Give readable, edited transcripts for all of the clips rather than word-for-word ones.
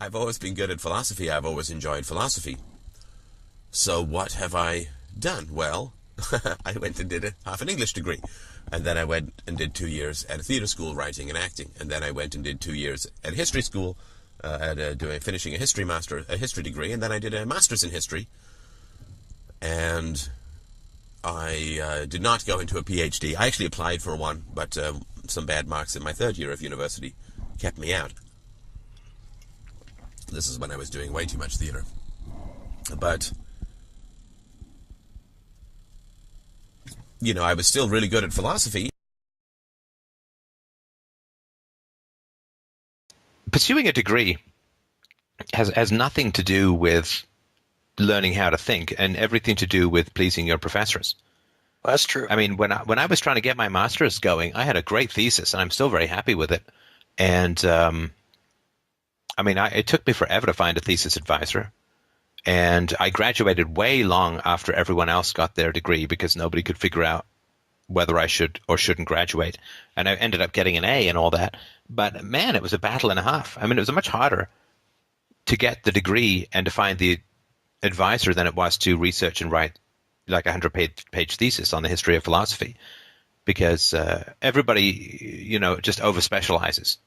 I've always been good at philosophy. I've always enjoyed philosophy. So what have I done? Well, I went and did half an English degree. And then I went and did 2 years at a theatre school writing and acting. And then I went and did 2 years at a history school, finishing a history degree. And then I did a master's in history. And I did not go into a PhD. I actually applied for one, but some bad marks in my third year of university kept me out. This is when I was doing way too much theatre. But, I was still really good at philosophy. Pursuing a degree has nothing to do with learning how to think and everything to do with pleasing your professors. Well, that's true. I mean, when I was trying to get my master's going, I had a great thesis, and I'm still very happy with it. And it took me forever to find a thesis advisor. And I graduated way long after everyone else got their degree because nobody could figure out whether I should or shouldn't graduate. And I ended up getting an A and all that. But man, it was a battle and a half. I mean, it was much harder to get the degree and to find the advisor than it was to research and write like a 100-page thesis on the history of philosophy, because everybody, just over-specializes.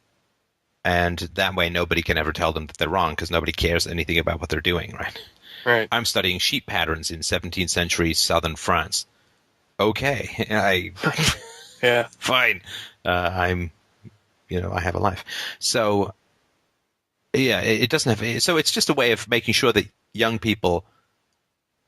And that way nobody can ever tell them that they're wrong because nobody cares anything about what they're doing, right? Right. I'm studying sheep patterns in 17th century southern France. Okay. Yeah. Fine. I have a life. So, yeah, it doesn't have – so it's just a way of making sure that young people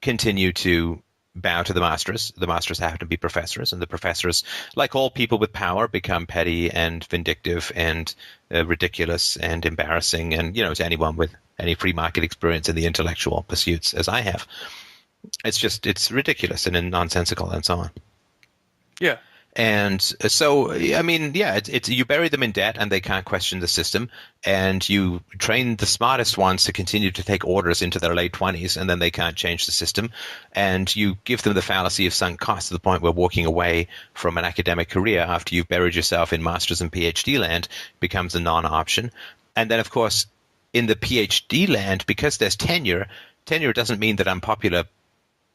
continue to bow to the masters. The masters happen to be professors, and the professors, like all people with power, become petty and vindictive and ridiculous and embarrassing, and to anyone with any free market experience in the intellectual pursuits, as I have. It's ridiculous and nonsensical and so on. Yeah. And so, I mean, yeah, it's you bury them in debt and they can't question the system, and you train the smartest ones to continue to take orders into their late 20s, and then they can't change the system, and you give them the fallacy of sunk costs to the point where walking away from an academic career after you've buried yourself in master's and PhD land becomes a non-option. And then, of course, in the PhD land, because there's tenure doesn't mean that unpopular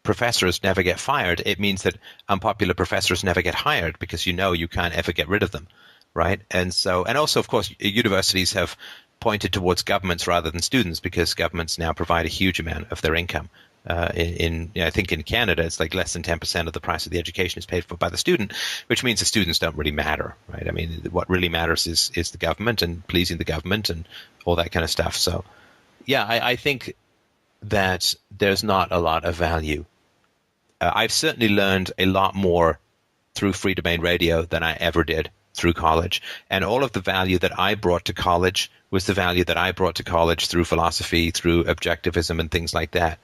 professors never get fired. It means that unpopular professors never get hired because you can't ever get rid of them, right? And also, of course, universities have pointed towards governments rather than students because governments now provide a huge amount of their income. I think in Canada, it's like less than 10% of the price of the education is paid for by the student, which means the students don't really matter, right? I mean, what really matters is the government and pleasing the government and all that kind of stuff. So, yeah, I think that there's not a lot of value. I've certainly learned a lot more through Free Domain Radio than I ever did through college. And all of the value that I brought to college was the value that I brought to college through philosophy, through objectivism and things like that.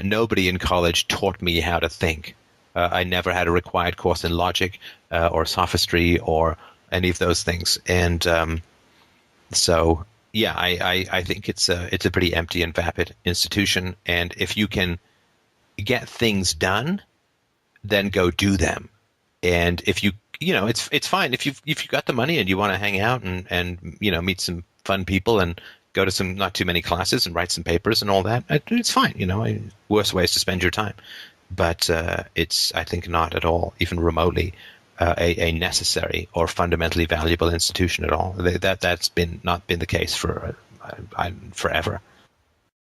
Nobody in college taught me how to think. I never had a required course in logic or sophistry or any of those things. And so, yeah, I think it's a pretty empty and vapid institution. And if you can get things done, then go do them. And if it's fine if you've got the money and you want to hang out and meet some fun people and go to some not too many classes and write some papers and all that, it's fine. Worse ways to spend your time. But it's, I think, not at all, even remotely, a necessary or fundamentally valuable institution at all. That's not been the case for forever.